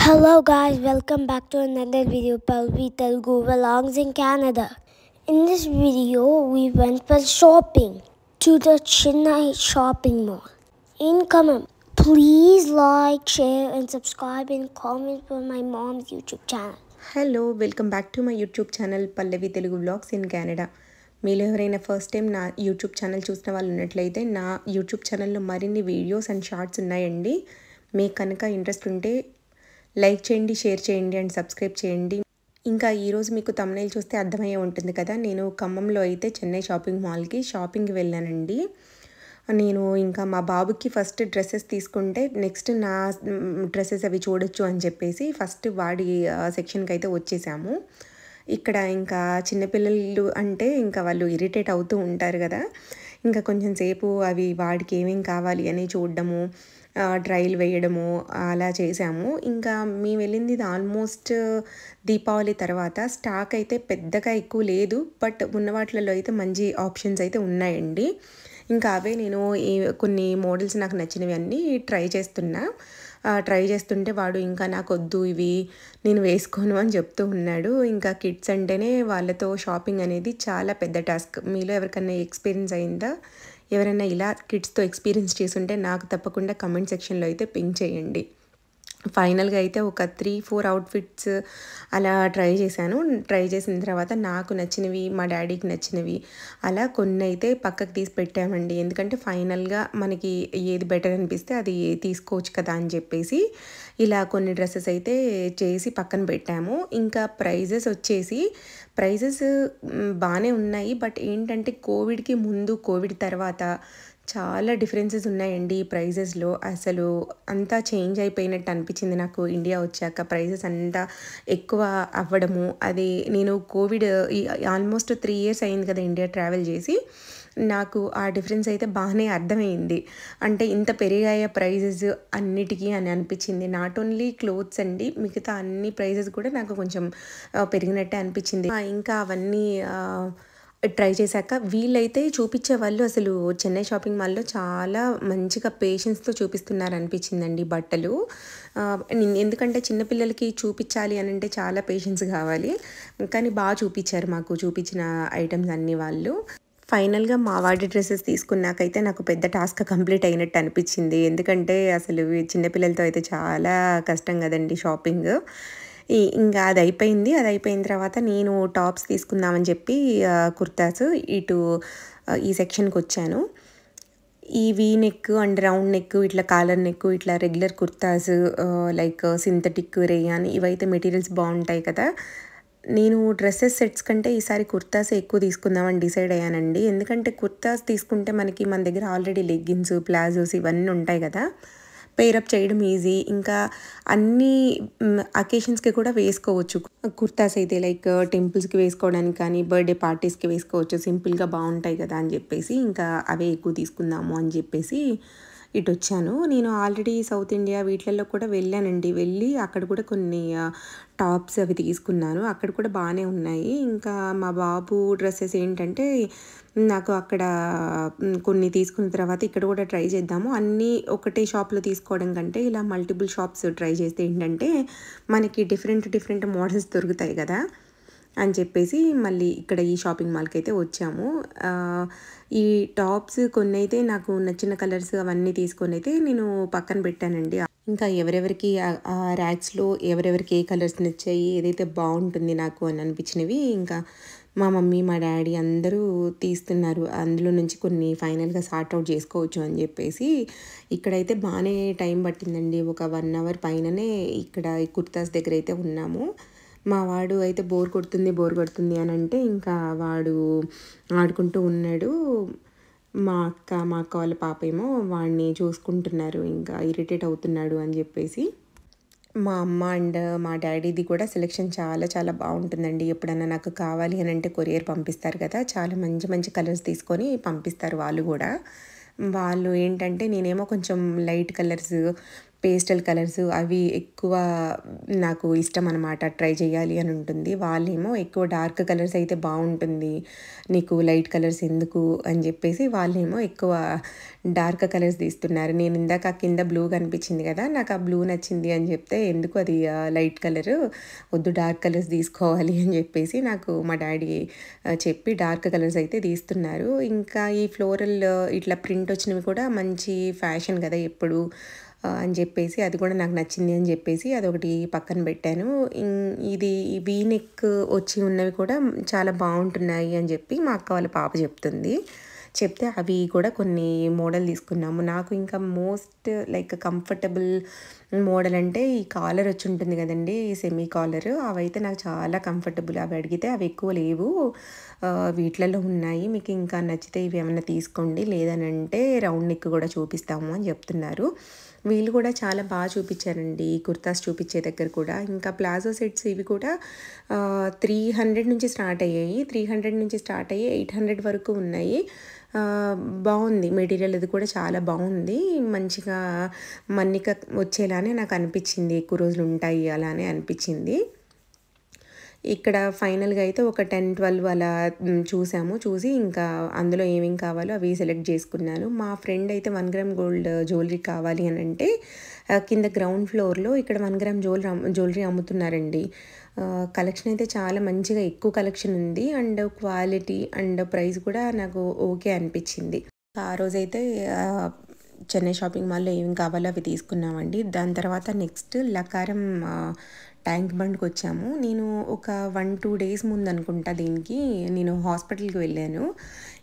Hello guys, welcome back to another video Palvi Telugu Vlogs in Canada. In this video, we went for shopping to the Chennai shopping mall. Incoming. Please like, share and subscribe and comment for my mom's YouTube channel. Hello welcome back to my YouTube channel Pallavi Telugu blogs in Canada. మీరు ఎవరైనా first time నా YouTube channel చూసిన వాళ్ళు ఉన్నట్లయితే నా YouTube ఛానల్లో మరిన్ని videos and shorts ఉన్నాయండి. మీకు కనుక ఇంట్రెస్ట్ ఉంటే లైక్ చేయండి, షేర్ చేయండి అండ్ సబ్స్క్రైబ్ చేయండి. ఇంకా ఈరోజు మీకు తమ్నైల్ చూస్తే అర్థమయ్యే ఉంటుంది కదా, నేను ఖమ్మంలో అయితే చెన్నై షాపింగ్ మాల్కి షాపింగ్కి వెళ్ళానండి. నేను ఇంకా మా బాబుకి ఫస్ట్ డ్రెస్సెస్ తీసుకుంటే నెక్స్ట్ నా డ్రెస్సెస్ అవి చూడొచ్చు అని చెప్పేసి ఫస్ట్ వాడి సెక్షన్కి అయితే వచ్చేసాము. ఇక్కడ ఇంకా చిన్నపిల్లలు అంటే ఇంకా వాళ్ళు ఇరిటేట్ అవుతూ ఉంటారు కదా, ఇంకా కొంచెం సేపు అవి వాడికి ఏమేం కావాలి అని చూడడము, ట్రైల్ వేయడము అలా చేసాము. ఇంకా మేము వెళ్ళింది ఇది ఆల్మోస్ట్ దీపావళి తర్వాత. స్టాక్ అయితే పెద్దగా ఎక్కువ లేదు, బట్ ఉన్న వాటిలలో అయితే మంచి ఆప్షన్స్ అయితే ఉన్నాయండి. ఇంకా అవే నేను కొన్ని మోడల్స్ నాకు నచ్చినవి అన్నీ ట్రై చేస్తుంటే వాడు ఇంకా నాకు వద్దు ఇవి నేను వేసుకోను అని చెప్తూ ఉన్నాడు. ఇంకా కిడ్స్ అంటేనే వాళ్ళతో షాపింగ్ అనేది చాలా పెద్ద టాస్క్. మీలో ఎవరికైనా ఎక్స్పీరియన్స్ అయిందా? ఎవరైనా ఇలా కిడ్స్తో ఎక్స్పీరియన్స్ చేసుంటే నాకు తప్పకుండా కమెంట్ సెక్షన్లో అయితే పింక్ చేయండి. ఫైనల్గా అయితే ఒక 3-4 అవుట్ఫిట్స్ అలా ట్రై చేశాను. ట్రై చేసిన తర్వాత నాకు నచ్చినవి, మా డాడీకి నచ్చినవి అలా కొన్ని అయితే పక్కకు తీసి పెట్టామండి. ఎందుకంటే ఫైనల్గా మనకి ఏది బెటర్ అనిపిస్తే అది తీసుకోవచ్చు కదా అని చెప్పేసి ఇలా కొన్ని డ్రెస్సెస్ అయితే చేసి పక్కన పెట్టాము. ఇంకా ప్రైజెస్ బాగానే ఉన్నాయి, బట్ ఏంటంటే కోవిడ్కి ముందు కోవిడ్ తర్వాత చాలా డిఫరెన్సెస్ ఉన్నాయండి ఈ ప్రైజెస్లో. అసలు అంతా చేంజ్ అయిపోయినట్టు అనిపించింది నాకు ఇండియా వచ్చాక. ప్రైజెస్ అంతా ఎక్కువ అవ్వడము, అది నేను కోవిడ్ ఆల్మోస్ట్ 3 years అయింది కదా ఇండియా ట్రావెల్ చేసి, నాకు ఆ డిఫరెన్స్ అయితే బాగానే అర్థమైంది. అంటే ఇంత పెరిగాయ ప్రైజెస్ అన్నిటికీ అని అనిపించింది. నాట్ ఓన్లీ క్లోత్స్ అండి, మిగతా అన్ని ప్రైజెస్ కూడా నాకు కొంచెం పెరిగినట్టే అనిపించింది. ఇంకా అవన్నీ ట్రై చేశాక వీళ్ళైతే చూపించే వాళ్ళు అసలు చెన్నై షాపింగ్ మాల్లో చాలా మంచిగా పేషెన్స్తో చూపిస్తున్నారు అనిపించిందండి బట్టలు. ఎందుకంటే చిన్నపిల్లలకి చూపించాలి అని అంటే చాలా పేషెన్స్ కావాలి, కానీ బాగా చూపించారు మాకు చూపించిన ఐటమ్స్ అన్నీ వాళ్ళు. ఫైనల్గా మా వాడి డ్రెస్సెస్ తీసుకున్నాకైతే నాకు పెద్ద టాస్క్ కంప్లీట్ అయినట్టు అనిపించింది. ఎందుకంటే అసలు చిన్నపిల్లలతో అయితే చాలా కష్టం కదండి షాపింగ్. ఇంకా అది అయిపోయిన తర్వాత నేను టాప్స్ తీసుకుందామని చెప్పి కుర్తాస్ ఇటు ఈ సెక్షన్కి వచ్చాను. ఈ V neck and round neck, ఇట్లా కాలర్ నెక్, ఇట్లా regular kurtas like synthetic, rayon ఇవైతే మెటీరియల్స్ బాగుంటాయి కదా. నేను డ్రెస్సెస్ సెట్స్ కంటే ఈసారి కుర్తాస్ ఎక్కువ తీసుకుందామని డిసైడ్ అయ్యానండి. ఎందుకంటే కుర్తాస్ తీసుకుంటే మన దగ్గర ఆల్రెడీ లెగ్గిన్స్, ప్లాజోస్ ఇవన్నీ ఉంటాయి కదా, పేరప్ చేయడం ఈజీ. ఇంకా అన్ని అకేషన్స్కి కూడా వేసుకోవచ్చు కుర్తాస్ అయితే, లైక్ టెంపుల్స్కి వేసుకోవడానికి కానీ బర్త్డే పార్టీస్కి వేసుకోవచ్చు, సింపుల్గా బాగుంటాయి కదా అని చెప్పేసి ఇంకా అవే ఎక్కువ తీసుకుందాము అని చెప్పేసి ఇటు వచ్చాను. నేను ఆల్రెడీ సౌత్ ఇండియా వీటిల్లో కూడా వెళ్ళానండి. వెళ్ళి అక్కడ కూడా కొన్ని టాప్స్ అవి తీసుకున్నాను, అక్కడ కూడా బాగానే ఉన్నాయి. ఇంకా మా బాబు డ్రెస్సెస్ ఏంటంటే నాకు అక్కడ కొన్ని తీసుకున్న తర్వాత ఇక్కడ కూడా ట్రై చేద్దాము, అన్నీ ఒకటే షాప్లో తీసుకోవడం కంటే ఇలా మల్టిపుల్ షాప్స్ ట్రై చేస్తే ఏంటంటే మనకి డిఫరెంట్ మోడల్స్ దొరుకుతాయి కదా అని చెప్పేసి మళ్ళీ ఇక్కడ ఈ షాపింగ్ మాల్కి అయితే వచ్చాము. ఈ టాప్స్ కొన్ని అయితే నాకు నచ్చిన కలర్స్ అవన్నీ తీసుకొని అయితే నేను పక్కన పెట్టానండి. ఇంకా ఎవరెవరికి ఆ ర్యాక్స్లో ఎవరెవరికి ఏ కలర్స్ నచ్చాయి, ఏదైతే బాగుంటుంది నాకు అని అనిపించినవి ఇంకా మా మమ్మీ, మా డాడీ అందరూ తీస్తున్నారు. అందులో నుంచి కొన్ని ఫైనల్గా సార్ట్ అవుట్ చేసుకోవచ్చు అని చెప్పేసి ఇక్కడైతే బాగానే టైం పట్టిందండి. ఒక 1 hour పైననే ఇక్కడ ఈ కుర్తాస్ దగ్గర అయితే ఉన్నాము. మా వాడు అయితే బోర్ కొడుతుంది అని అంటే ఇంకా వాడు ఆడుకుంటూ ఉన్నాడు. మా అక్క వాళ్ళ పాప ఏమో వాడిని చూసుకుంటున్నారు, ఇంకా ఇరిటేట్ అవుతున్నాడు అని చెప్పేసి. మా అమ్మ అండ్ మా డాడీది కూడా సెలెక్షన్ చాలా బాగుంటుందండి. ఎప్పుడన్నా నాకు కావాలి అని అంటే కొరియర్ పంపిస్తారు కదా, చాలా మంచి కలర్స్ తీసుకొని పంపిస్తారు వాళ్ళు కూడా. వాళ్ళు ఏంటంటే నేనేమో కొంచెం లైట్ కలర్స్, పేస్టల్ కలర్స్ అవి ఎక్కువ నాకు ఇష్టం అనమాట, ట్రై చేయాలి అని ఉంటుంది. వాళ్ళేమో ఎక్కువ డార్క్ కలర్స్ అయితే బాగుంటుంది, నీకు లైట్ కలర్స్ ఎందుకు అని చెప్పేసి వాళ్ళేమో ఎక్కువ డార్క్ కలర్స్ తీస్తున్నారు. నేను ఇందాక కింద బ్లూ కనిపించింది కదా, నాకు ఆ బ్లూ నచ్చింది అని చెప్తే, ఎందుకు అది లైట్ కలర్ వద్దు డార్క్ కలర్స్ తీసుకోవాలి అని చెప్పేసి నాకు మా డాడీ చెప్పి డార్క్ కలర్స్ అయితే తీస్తున్నారు. ఇంకా ఈ ఫ్లోరల్ ఇట్లా ప్రింట్ వచ్చినవి కూడా మంచి ఫ్యాషన్ కదా ఎప్పుడు అని చెప్పేసి, అది కూడా నాకు నచ్చింది అని చెప్పేసి అదొకటి పక్కన పెట్టాను. ఇది వీ నెక్ వచ్చి ఉన్నవి కూడా చాలా బాగుంటున్నాయి అని చెప్పి మా అక్క వాళ్ళ పాప చెప్తే అవి కూడా కొన్ని మోడల్ తీసుకున్నాము. నాకు ఇంకా మోస్ట్ లైక్ కంఫర్టబుల్ మోడల్ అంటే ఈ కాలర్ వచ్చి ఉంటుంది కదండి, ఈ సెమీ కాలర్, అవైతే నాకు చాలా కంఫర్టబుల్. అవి అడిగితే అవి ఎక్కువ లేవు, వీటిలలో ఉన్నాయి, మీకు ఇంకా నచ్చితే ఇవి ఏమైనా తీసుకోండి, లేదనంటే రౌండ్ నెక్ కూడా చూపిస్తాము అని చెప్తున్నారు. వీళ్ళు కూడా చాలా బాగా చూపించారండి, కుర్తాస్ చూపించే దగ్గర కూడా. ఇంకా ప్లాజో సెట్స్ ఇవి కూడా 300 నుంచి స్టార్ట్ అయ్యాయి, 300 నుంచి స్టార్ట్ అయ్యి 800 వరకు ఉన్నాయి. బాగుంది మెటీరియల్, ఇది కూడా చాలా బాగుంది, మంచిగా మన్నిక వచ్చేలానే నాకు అనిపించింది, ఎక్కువ రోజులు ఉంటాయి అలానే అనిపించింది. ఇక్కడ ఫైనల్గా అయితే ఒక 10-12 అలా చూసి ఇంకా అందులో ఏమేమి కావాలో అవి సెలెక్ట్ చేసుకున్నాను. మా ఫ్రెండ్ అయితే 1 గ్రామ్ గోల్డ్ జ్యువెలరీ కావాలి అని అంటే కింద గ్రౌండ్ ఫ్లోర్లో ఇక్కడ 1 గ్రామ్ జ్యువెలరీ అమ్ముతున్నారండి. కలెక్షన్ అయితే చాలా మంచిగా ఎక్కువ కలెక్షన్ ఉంది, అండ్ క్వాలిటీ అండ్ ప్రైస్ కూడా నాకు ఓకే అనిపించింది. ఆ రోజైతే చెన్నై షాపింగ్ మాల్లో ఏం కావాలో అవి తీసుకున్నామండి. దాని తర్వాత నెక్స్ట్ లకారం ట్యాంక్ బండ్కి వచ్చాము. నేను ఒక 1-2 డేస్ ముందు అనుకుంటా దీనికి నేను హాస్పిటల్కి వెళ్ళాను.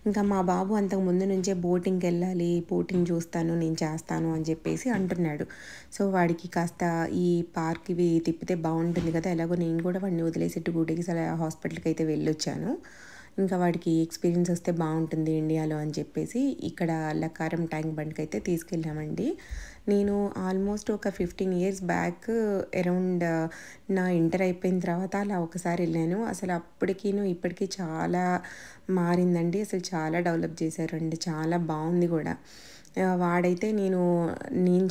ఇంకా మా బాబు అంతకు ముందు నుంచే బోటింగ్కి వెళ్ళాలి, బోటింగ్ చూస్తాను, నేను చేస్తాను అని చెప్పేసి అంటున్నాడు. సో వాడికి కాస్త ఈ పార్క్ ఇవి తిప్పితే బాగుంటుంది కదా, ఎలాగో నేను కూడా వాడిని వదిలేసి 2 డేస్ అలా హాస్పిటల్కి అయితే వెళ్ళొచ్చాను. ఇంకా వాడికి ఎక్స్పీరియన్స్ వస్తే బాగుంటుంది ఇండియాలో అని చెప్పేసి ఇక్కడ లకారం ట్యాంక్ బండ్కి అయితే తీసుకెళ్ళామండి. నేను ఆల్మోస్ట్ ఒక 15 ఇయర్స్ బ్యాక్ అరౌండ్ నా ఇంటర్ అయిపోయిన తర్వాత అలా ఒకసారి వెళ్ళాను. అసలు అప్పటికిను ఇప్పటికీ చాలా మారిందండి, అసలు చాలా డెవలప్ చేశారండి, చాలా బాగుంది కూడా. వాడైతే నేను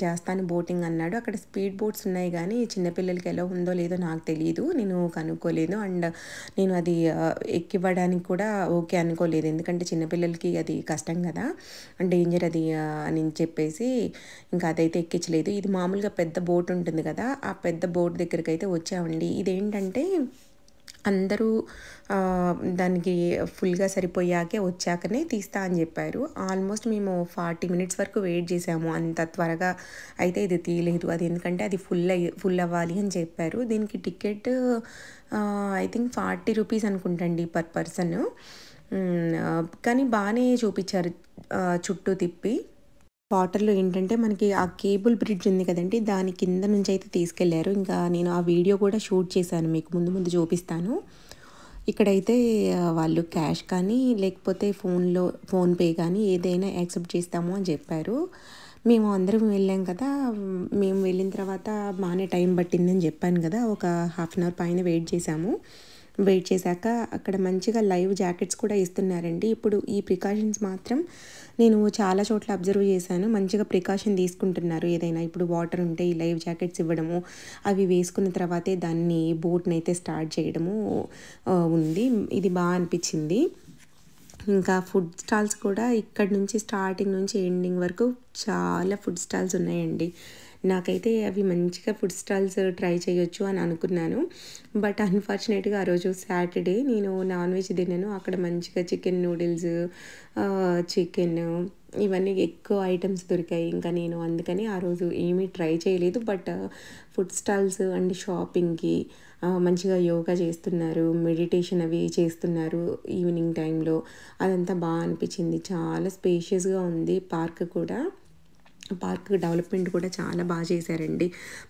చేస్తాను బోటింగ్ అన్నాడు. అక్కడ స్పీడ్ బోట్స్ ఉన్నాయి కానీ చిన్నపిల్లలకి ఎలా ఉందో లేదో నాకు తెలియదు, నేను కనుక్కోలేదు. అండ్ నేను అది ఎక్కివ్వడానికి కూడా ఓకే అనుకోలేదు, ఎందుకంటే చిన్నపిల్లలకి అది కష్టం కదా, డేంజర్ అది అని చెప్పేసి ఇంకా అదైతే ఎక్కించలేదు. ఇది మామూలుగా పెద్ద బోట్ ఉంటుంది కదా, ఆ పెద్ద బోట్ దగ్గరికి అయితే వచ్చామండి. ఇదేంటంటే అందరూ దానికి ఫుల్గా సరిపోయాకే వచ్చాకనే తీస్తా అని చెప్పారు. ఆల్మోస్ట్ మేము 40 మినిట్స్ వరకు వెయిట్ చేసాము, అంత త్వరగా అయితే ఇది తీయలేదు. అది ఎందుకంటే అది ఫుల్ అవ్వాలి అని చెప్పారు. దీనికి టికెట్ ఐ థింక్ 40 రూపీస్ అనుకుంటండి పర్ పర్సన్. కానీ బాగానే చూపించారు చుట్టూ తిప్పి. వాటర్లో ఏంటంటే మనకి ఆ కేబుల్ బ్రిడ్జ్ ఉంది కదండి, దాని కింద నుంచి అయితే తీసుకెళ్లారు. ఇంకా నేను ఆ వీడియో కూడా షూట్ చేశాను, మీకు ముందు చూపిస్తాను. ఇక్కడైతే వాళ్ళు క్యాష్ కానీ లేకపోతే ఫోన్పే కానీ ఏదైనా యాక్సెప్ట్ చేస్తాము అని చెప్పారు. మేము అందరం వెళ్ళాం కదా, మేము వెళ్ళిన తర్వాత బాగానే టైం పట్టిందని చెప్పాను కదా, ఒక హాఫ్ అన్ అవర్ పైన వెయిట్ చేశాక అక్కడ మంచిగా లైవ్ జాకెట్స్ కూడా ఇస్తున్నారండి. ఇప్పుడు ఈ ప్రికాషన్స్ మాత్రం నేను చాలా చోట్ల అబ్జర్వ్ చేశాను, మంచిగా ప్రికాషన్ తీసుకుంటున్నారు. ఏదైనా ఇప్పుడు వాటర్ ఉంటే ఈ లైవ్ జాకెట్స్ ఇవ్వడము, అవి వేసుకున్న తర్వాతే దాన్ని బోట్ని అయితే స్టార్ట్ చేయడము ఉంది. ఇది బాగా అనిపించింది. ఇంకా ఫుడ్ స్టాల్స్ కూడా ఇక్కడ నుంచి స్టార్టింగ్ నుంచి ఎండింగ్ వరకు చాలా ఫుడ్ స్టాల్స్ ఉన్నాయండి. నాకైతే అవి మంచిగా ఫుడ్ స్టాల్స్ ట్రై చేయొచ్చు అని అనుకున్నాను, బట్ అన్ఫార్చునేట్గా ఆ రోజు సాటర్డే నేను నాన్ వెజ్ తిన్నాను. అక్కడ మంచిగా చికెన్ నూడిల్స్, చికెన్ ఇవన్నీ ఎక్కువ ఐటమ్స్ దొరికాయి. ఇంకా నేను అందుకని ఆ రోజు ఏమీ ట్రై చేయలేదు. బట్ ఫుడ్ స్టాల్స్ అండ్ షాపింగ్కి మంచిగా యోగా చేస్తున్నారు, మెడిటేషన్ అవి చేస్తున్నారు ఈవినింగ్ టైంలో, అదంతా బాగా అనిపించింది. చాలా స్పేషియస్గా ఉంది పార్క్ కూడా, పార్క్ డెవలప్మెంట్ కూడా చాలా బాగా చేశారండి.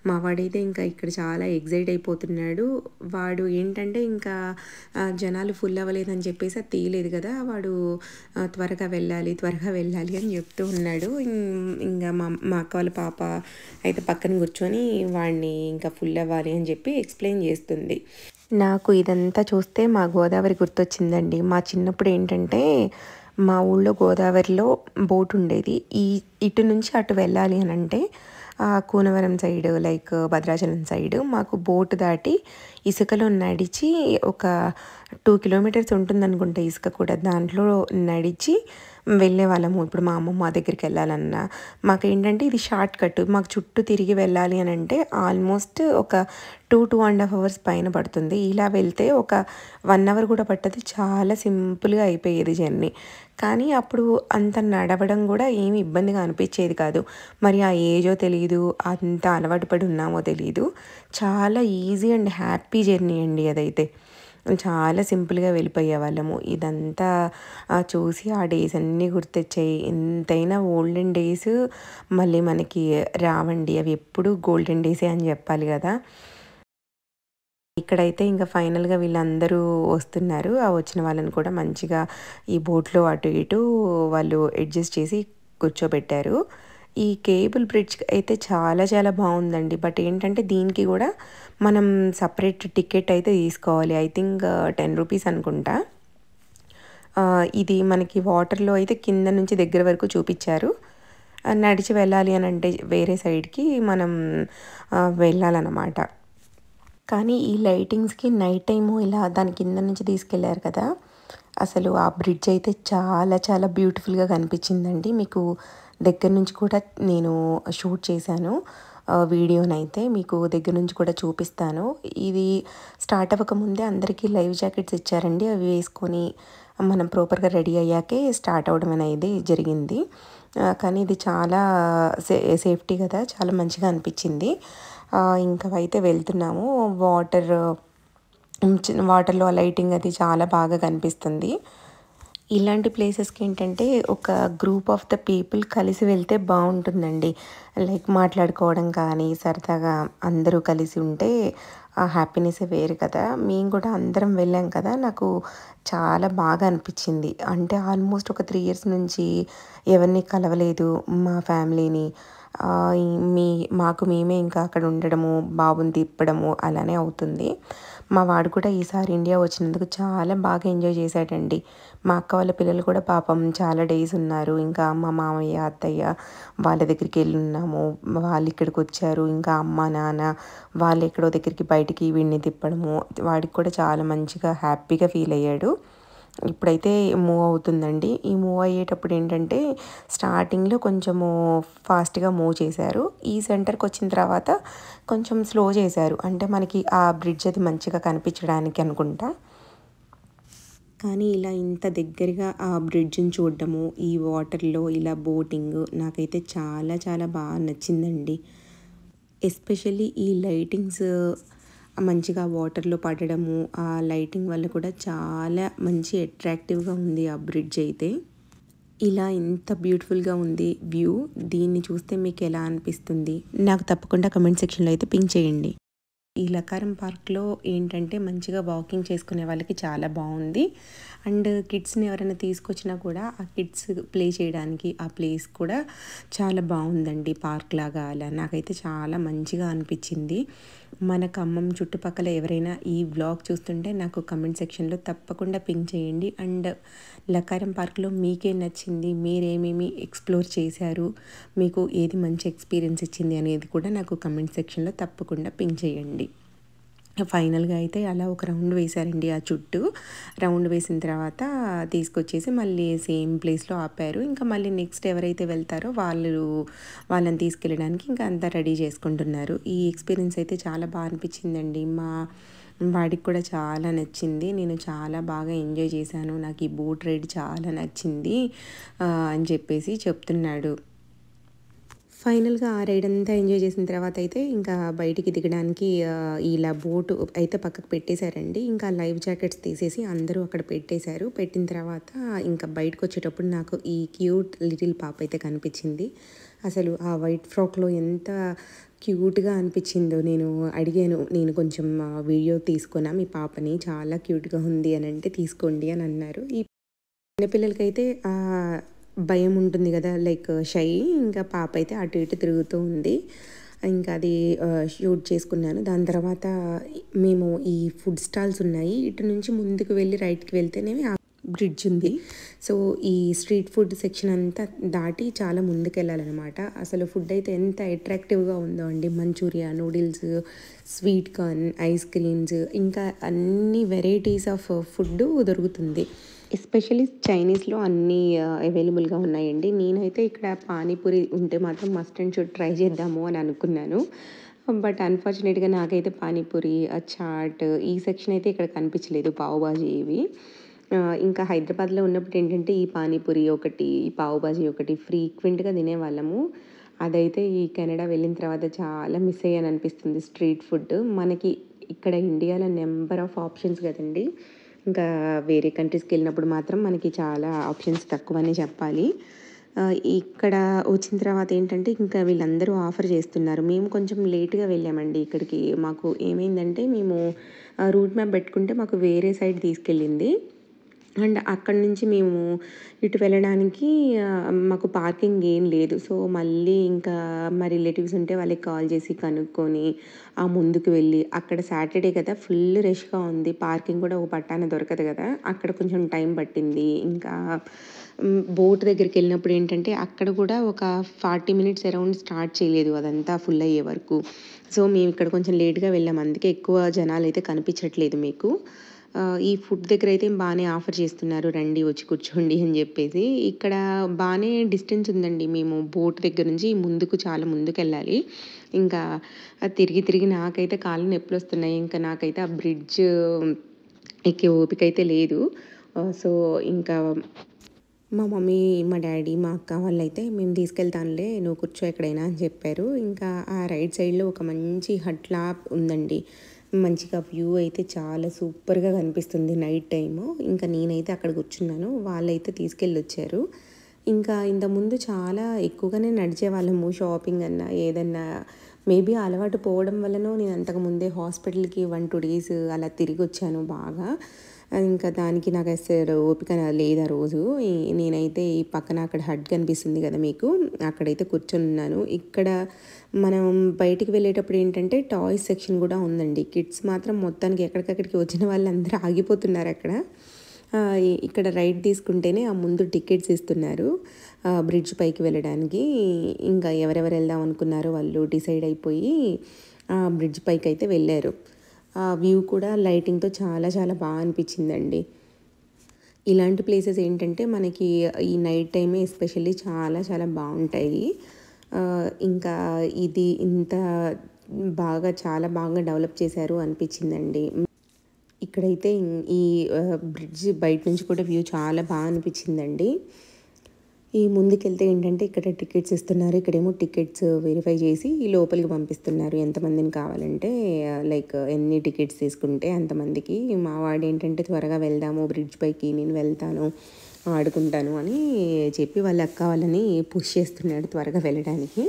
మా వాడైతే ఇంకా ఇక్కడ చాలా ఎగ్జైట్ అయిపోతున్నాడు. వాడు ఏంటంటే ఇంకా జనాలు ఫుల్ అవ్వలేదని చెప్పేసి అది తీయలేదు కదా, వాడు త్వరగా వెళ్ళాలి అని చెప్తూ ఉన్నాడు. ఇంకా మా అక్క వాళ్ళ పాప అయితే పక్కన కూర్చొని వాడిని ఇంకా ఫుల్ అవ్వాలి అని చెప్పి ఎక్స్ప్లెయిన్ చేస్తుంది. నాకు ఇదంతా చూస్తే మా గోదావరి గుర్తొచ్చిందండి. మా చిన్నప్పుడు ఏంటంటే మా ఊళ్ళో గోదావరిలో బోట్ ఉండేది. ఇటు నుంచి అటు వెళ్ళాలి అని అంటే Kunavaram side like Bhadrachalam side మాకు బోట్ దాటి ఇసుకలో నడిచి ఒక 2 కిలోమీటర్స్ ఉంటుందనుకుంటా ఇసుక కూడా. దాంట్లో నడిచి వెళ్ళే వాళ్ళము. ఇప్పుడు మా అమ్మమ్మ దగ్గరికి వెళ్ళాలన్నా మాకేంటంటే ఇది షార్ట్ కట్. మాకు చుట్టూ తిరిగి వెళ్ళాలి అని అంటే ఆల్మోస్ట్ ఒక 2.5 అవర్స్ పైన పడుతుంది. ఇలా వెళ్తే ఒక 1 అవర్ కూడా పట్టదు. చాలా సింపుల్గా అయిపోయేది జర్నీ. కానీ అప్పుడు అంత నడవడం కూడా ఏమి ఇబ్బందిగా అనిపించేది కాదు. మరి ఆ ఏజో తెలీదు, అంత అలవాటు పడి ఉన్నామో తెలీదు. చాలా ఈజీ అండ్ హ్యాపీ జర్నీ అండి అదైతే. చాలా సింపుల్గా వెళ్ళిపోయే వాళ్ళము. ఇదంతా చూసి ఆ డేస్ అన్నీ గుర్తొచ్చాయి. ఎంతైనా ఓల్డెన్ డేస్ మళ్ళీ మనకి రావండి. అవి ఎప్పుడు గోల్డెన్ డేసే అని చెప్పాలి కదా. ఇక్కడైతే ఇంకా ఫైనల్గా వీళ్ళందరూ వస్తున్నారు. ఆ వచ్చిన వాళ్ళని కూడా మంచిగా ఈ బోట్లో అటు ఇటు వాళ్ళు అడ్జస్ట్ చేసి కూర్చోబెట్టారు. ఈ కేబుల్ బ్రిడ్జ్ అయితే చాలా చాలా బాగుందండి. బట్ ఏంటంటే దీనికి కూడా మనం సపరేట్ టికెట్ అయితే తీసుకోవాలి. ఐ థింక్ 10 రూపీస్ అనుకుంటా. ఇది మనకి వాటర్లో అయితే కింద నుంచి దగ్గర వరకు చూపించారు. నడిచి వెళ్ళాలి అని అంటే వేరే సైడ్కి మనం వెళ్ళాలన్నమాట. కానీ ఈ లైటింగ్స్కి నైట్ టైము ఇలా దాని కింద నుంచి తీసుకెళ్లారు కదా, అసలు ఆ బ్రిడ్జ్ అయితే చాలా చాలా బ్యూటిఫుల్గా కనిపించిందండి. మీకు దగ్గర నుంచి కూడా నేను షూట్ చేశాను వీడియోనైతే, మీకు దగ్గర నుంచి కూడా చూపిస్తాను. ఇది స్టార్ట్ అవ్వకముందే అందరికీ లైవ్ జాకెట్స్ ఇచ్చారండి. అవి వేసుకొని మనం ప్రాపర్గా రెడీ అయ్యాకే స్టార్ట్ అవ్వడం అనేది జరిగింది. కానీ ఇది చాలా సేఫ్టీ కదా, చాలా మంచిగా అనిపించింది. ఇంకా అయితే వెళ్తున్నాము. వాటర్లో లైటింగ్ అది చాలా బాగా కనిపిస్తుంది. ఇలాంటి ప్లేసెస్కి ఏంటంటే ఒక గ్రూప్ ఆఫ్ ద పీపుల్ కలిసి వెళ్తే బాగుంటుందండి. లైక్ మాట్లాడుకోవడం కానీ సరదాగా అందరూ కలిసి ఉంటే ఆ హ్యాపీనెస్ వేరు కదా. మేము కూడా అందరం వెళ్ళాం కదా, నాకు చాలా బాగా అనిపించింది. అంటే ఆల్మోస్ట్ ఒక 3 ఇయర్స్ నుంచి ఎవరిని కలవలేదు మా ఫ్యామిలీని. మాకు మేమే ఇంకా అక్కడ ఉండడము, బాబుని తిప్పడము అలానే అవుతుంది. మా వాడు కూడా ఈసారి ఇండియా వచ్చినందుకు చాలా బాగా ఎంజాయ్ చేశాడండి. మా అక్క వాళ్ళ పిల్లలు కూడా పాపం చాలా డేస్ ఉన్నారు. ఇంకా మా మామయ్య అత్తయ్య వాళ్ళ దగ్గరికి వెళ్ళి ఉన్నాము. వాళ్ళు ఇక్కడికి వచ్చారు. ఇంకా అమ్మ నాన్న వాళ్ళు ఎక్కడో దగ్గరికి బయటికి వీడిని తిప్పడము, వాడికి కూడా చాలా మంచిగా హ్యాపీగా ఫీల్ అయ్యాడు. ఇప్పుడైతే మూవ్ అవుతుందండి. ఈ మూవ్ అయ్యేటప్పుడు ఏంటంటే స్టార్టింగ్లో కొంచెము ఫాస్ట్గా మూవ్ చేశారు. ఈ సెంటర్కి వచ్చిన తర్వాత కొంచెం స్లో చేశారు. అంటే మనకి ఆ బ్రిడ్జ్ అది మంచిగా కనిపించడానికి అనుకుంటా. కానీ ఇలా ఇంత దగ్గరగా ఆ బ్రిడ్జ్ని చూడడము, ఈ వాటర్లో ఇలా బోటింగ్ నాకైతే చాలా చాలా బాగా నచ్చిందండి. ఎస్పెషల్లీ ఈ లైటింగ్స్ మంచిగా వాటర్లో పడడము, ఆ లైటింగ్ వల్ల కూడా చాలా మంచి అట్రాక్టివ్గా ఉంది ఆ బ్రిడ్జ్ అయితే. ఇలా ఇంత బ్యూటిఫుల్గా ఉంది వ్యూ. దీన్ని చూస్తే మీకు ఎలా అనిపిస్తుంది నాకు తప్పకుండా కమెంట్ సెక్షన్లో అయితే పింక్ చేయండి. ఈ లకారం పార్క్లో ఏంటంటే మంచిగా వాకింగ్ చేసుకునే వాళ్ళకి చాలా బాగుంది. అండ్ కిడ్స్ని ఎవరైనా తీసుకొచ్చినా కూడా ఆ కిడ్స్ ప్లే చేయడానికి ఆ ప్లేస్ కూడా చాలా బాగుందండి. పార్క్ లాగా అలా నాకైతే చాలా మంచిగా అనిపించింది. మన ఖమ్మం చుట్టుపక్కల ఎవరైనా ఈ వ్లాగ్ చూస్తుంటే నాకు కమెంట్ సెక్షన్లో తప్పకుండా పింక్ చేయండి. అండ్ లకారం పార్క్లో మీకేం నచ్చింది, మీరేమేమి ఎక్స్ప్లోర్ చేశారు, మీకు ఏది మంచి ఎక్స్పీరియన్స్ ఇచ్చింది అనేది కూడా నాకు కమెంట్ సెక్షన్లో తప్పకుండా పింక్ చేయండి. ఫైనల్గా అయితే అలా ఒక రౌండ్ వేశారండి. ఆ చుట్టూ రౌండ్ వేసిన తర్వాత తీసుకొచ్చేసి మళ్ళీ సేమ్ ప్లేస్లో ఆపారు. ఇంకా మళ్ళీ నెక్స్ట్ ఎవరైతే వెళ్తారో వాళ్ళని తీసుకెళ్ళడానికి ఇంకా అంతా రెడీ చేసుకుంటున్నారు. ఈ ఎక్స్పీరియన్స్ అయితే చాలా బాగా అనిపించిందండి. మా వాడికి కూడా చాలా నచ్చింది. నేను చాలా బాగా ఎంజాయ్ చేశాను, నాకు ఈ బోట్ రైడ్ చాలా నచ్చింది అని చెప్పేసి చెప్తున్నాడు. ఫైనల్గా ఆ రైడ్ అంతా ఎంజాయ్ చేసిన తర్వాత అయితే ఇంకా బయటికి దిగడానికి ఇలా బోటు అయితే పక్కకు పెట్టేశారండి. ఇంకా లైవ్ జాకెట్స్ తీసేసి అందరూ అక్కడ పెట్టేశారు. పెట్టిన తర్వాత ఇంకా బయటకు వచ్చేటప్పుడు నాకు ఈ క్యూట్ లిటిల్ పాప అయితే కనిపించింది. అసలు ఆ వైట్ ఫ్రాక్లో ఎంత క్యూట్గా అనిపించిందో. నేను అడిగాను, నేను కొంచెం వీడియో తీసుకున్నా మీ పాపని, చాలా క్యూట్గా ఉంది అని అంటే తీసుకోండి అని అన్నారు. ఈ చిన్నపిల్లలకైతే భయం ఉంటుంది కదా, లైక్ షై. ఇంకా పాప అయితే అటు ఇటు తిరుగుతూ ఉంది. ఇంకా అది షూట్ చేసుకున్నాను. దాని తర్వాత మేము ఈ ఫుడ్ స్టాల్స్ ఉన్నాయి, ఇటు నుంచి ముందుకు వెళ్ళి రైట్కి వెళ్తేనే బ్రిడ్జ్ ఉంది. సో ఈ స్ట్రీట్ ఫుడ్ సెక్షన్ అంతా దాటి చాలా ముందుకెళ్ళాలన్నమాట. అసలు ఫుడ్ అయితే ఎంత అట్రాక్టివ్గా ఉందో అండి. Manchuria, noodles, sweet corn, ice creams, ఇంకా అన్ని వెరైటీస్ ఆఫ్ ఫుడ్ దొరుకుతుంది. ఎస్పెషల్లీ చైనీస్లో అన్నీ అవైలబుల్గా ఉన్నాయండి. నేనైతే ఇక్కడ పానీపూరి ఉంటే మాత్రం మస్ట్ అండ్ షుడ్ ట్రై చేద్దాము అని అనుకున్నాను. బట్ అన్ఫార్చునేట్గా నాకైతే పానీపూరి, చాట్ ఈ సెక్షన్ అయితే ఇక్కడ కనిపించలేదు. పావు బాజీ ఇవి. ఇంకా హైదరాబాద్లో ఉన్నప్పుడు ఏంటంటే ఈ పానీపూరి ఒకటి, ఈ పావు బాజీ ఒకటి ఫ్రీక్వెంట్గా తినేవాళ్ళము. అదైతే ఈ కెనడా వెళ్ళిన తర్వాత చాలా మిస్ అయ్యాను అనిపిస్తుంది స్ట్రీట్ ఫుడ్. మనకి ఇక్కడ ఇండియాలో నెంబర్ ఆఫ్ ఆప్షన్స్ కదండి. ఇంకా వేరే కంట్రీస్కి వెళ్ళినప్పుడు మాత్రం మనకి చాలా ఆప్షన్స్ తక్కువనే చెప్పాలి. ఇక్కడ వచ్చిన తర్వాత ఏంటంటే ఇంకా వీళ్ళందరూ ఆఫర్ చేస్తున్నారు. మేము కొంచెం లేట్గా వెళ్ళామండి ఇక్కడికి. మాకు ఏమైందంటే మేము రూట్ మ్యాప్ పెట్టుకుంటే మాకు వేరే సైడ్ తీసుకెళ్ళింది. అండ్ అక్కడి నుంచి మేము ఇటు వెళ్ళడానికి మాకు పార్కింగ్ ఏం లేదు. సో మళ్ళీ ఇంకా మా రిలేటివ్స్ ఉంటే వాళ్ళకి కాల్ చేసి కనుక్కొని ముందుకు వెళ్ళి, అక్కడ సాటర్డే కదా ఫుల్ రష్గా ఉంది. పార్కింగ్ కూడా ఒక పట్టాన దొరకదు కదా, అక్కడ కొంచెం టైం పట్టింది. ఇంకా బోట్ దగ్గరికి వెళ్ళినప్పుడు ఏంటంటే అక్కడ కూడా ఒక 40 మినిట్స్ అరౌండ్ స్టార్ట్ చేయలేదు, అదంతా ఫుల్ అయ్యే వరకు. సో మేము ఇక్కడ కొంచెం లేట్గా వెళ్ళాము, అందుకే ఎక్కువ జనాలు అయితే కనిపించట్లేదు మీకు. ఈ ఫుడ్ దగ్గర అయితే బాగానే ఆఫర్ చేస్తున్నారు, రండి వచ్చి కూర్చోండి అని చెప్పేసి. ఇక్కడ బాగానే డిస్టెన్స్ ఉందండి. మేము బోట్ దగ్గర నుంచి ముందుకు చాలా ముందుకు వెళ్ళాలి. ఇంకా తిరిగి తిరిగి నాకైతే కాళ్ళు నొప్పులు వస్తున్నాయి. ఇంకా నాకైతే ఆ బ్రిడ్జ్ ఎక్కే ఓపిక అయితే లేదు. సో ఇంకా మా మమ్మీ, మా డాడీ, మా అక్క వాళ్ళైతే మేము తీసుకెళ్తానులే, నువ్వు కూర్చో ఎక్కడైనా అని చెప్పారు. ఇంకా ఆ రైట్ సైడ్లో ఒక మంచి హట్లా ఉందండి. మంచిగా వ్యూ అయితే చాలా సూపర్గా కనిపిస్తుంది నైట్ టైము. ఇంకా నేనైతే అక్కడ కూర్చున్నాను, వాళ్ళైతే తీసుకెళ్ళి వచ్చారు. ఇంకా ఇంతకుముందు చాలా ఎక్కువగానే నడిచేవాళ్ళము షాపింగ్ అన్నా ఏదన్నా. మేబీ అలవాటు పోవడం వల్లనో నేను అంతకుముందే హాస్పిటల్కి 1-2 డేస్ అలా తిరిగి వచ్చాను బాగా. ఇంకా దానికి నాకు అసలు ఓపిక లేదు ఆ రోజు. నేనైతే ఈ పక్కన అక్కడ హట్ కనిపిస్తుంది కదా మీకు, అక్కడైతే కూర్చొని ఉన్నాను. ఇక్కడ మనం బయటికి వెళ్ళేటప్పుడు ఏంటంటే టాయ్స్ సెక్షన్ కూడా ఉందండి. కిడ్స్ మాత్రం మొత్తానికి ఎక్కడికక్కడికి వచ్చిన వాళ్ళందరూ ఆగిపోతున్నారు అక్కడ. ఇక్కడ రైట్ తీసుకుంటేనే ఆ ముందు టికెట్స్ ఇస్తున్నారు బ్రిడ్జ్ పైకి వెళ్ళడానికి. ఇంకా ఎవరెవరు వెళ్దాం అనుకున్నారో వాళ్ళు డిసైడ్ అయిపోయి బ్రిడ్జ్ పైకి అయితే వెళ్ళారు. ఆ వ్యూ కూడా లైటింగ్తో చాలా చాలా బాగా అనిపించిందండి. ఇలాంటి ప్లేసెస్ ఏంటంటే మనకి ఈ నైట్ టైమే ఎస్పెషల్లీ చాలా చాలా బాగుంటాయి. ఇంకా ఇది ఇంత బాగా చాలా బాగా డెవలప్ చేశారు అనిపించిందండి. ఇక్కడైతే ఈ బ్రిడ్జ్ బయట నుంచి కూడా వ్యూ చాలా బాగా అనిపించిందండి. ఈ ముందుకెళ్తే ఏంటంటే ఇక్కడ టికెట్స్ ఇస్తున్నారు. ఇక్కడేమో టికెట్స్ వెరిఫై చేసి లోపలికి పంపిస్తున్నారు, ఎంతమందిని కావాలంటే లైక్ ఎన్ని టికెట్స్ తీసుకుంటే అంతమందికి. మా వాడు ఏంటంటే త్వరగా వెళ్దాము బ్రిడ్జ్ పైకి, నేను వెళ్తాను ఆడుకుంటాను అని చెప్పి వాళ్ళ అక్క వాళ్ళని పుష్ చేస్తున్నాడు త్వరగా వెళ్ళడానికి.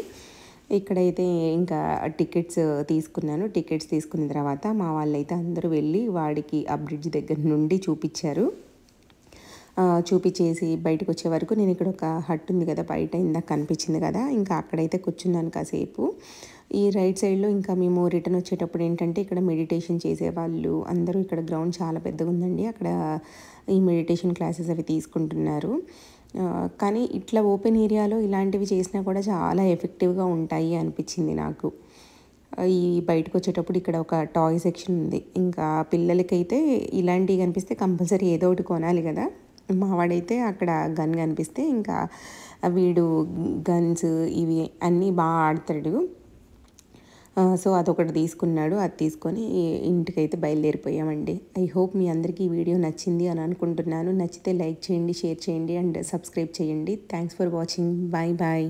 ఇక్కడైతే ఇంకా టికెట్స్ తీసుకున్నాను. టికెట్స్ తీసుకున్న తర్వాత మా వాళ్ళైతే అందరూ వెళ్ళి వాడికి ఆ బ్రిడ్జ్ దగ్గర నుండి చూపించారు. చూపించేసి బయటకు వచ్చే వరకు నేను ఇక్కడ ఒక హట్ ఉంది కదా బయట, ఇందాక కనిపించింది కదా, ఇంకా అక్కడైతే కూర్చున్నాను కాసేపు. ఈ రైట్ సైడ్లో ఇంకా మేము రిటర్న్ వచ్చేటప్పుడు ఏంటంటే ఇక్కడ మెడిటేషన్ చేసేవాళ్ళు అందరూ, ఇక్కడ గ్రౌండ్ చాలా పెద్దగా ఉందండి, అక్కడ ఈ మెడిటేషన్ క్లాసెస్ అవి తీసుకుంటున్నారు. కానీ ఇట్లా ఓపెన్ ఏరియాలో ఇలాంటివి చేసినా కూడా చాలా ఎఫెక్టివ్గా ఉంటాయి అనిపించింది నాకు. ఈ బయటకు వచ్చేటప్పుడు ఇక్కడ ఒక టాయ్ సెక్షన్ ఉంది. ఇంకా పిల్లలకైతే ఇలాంటివి కనిపిస్తే కంపల్సరీ ఏదో ఒకటి కొనాలి కదా. మావాడైతే అక్కడ గన్ కనిపిస్తే ఇంకా వీడు గన్స్ ఇవి అన్నీ బాగా ఆడతాడు. సో అదొకటి తీసుకున్నాడు, అది తీసుకొని ఇంటికైతే బయలుదేరిపోయామండి. ఐ హోప్ మీ అందరికీ ఈ వీడియో నచ్చింది అని అనుకుంటున్నాను. నచ్చితే లైక్ చేయండి, షేర్ చేయండి అండ్ సబ్స్క్రైబ్ చేయండి. Thanks for watching. Bye bye.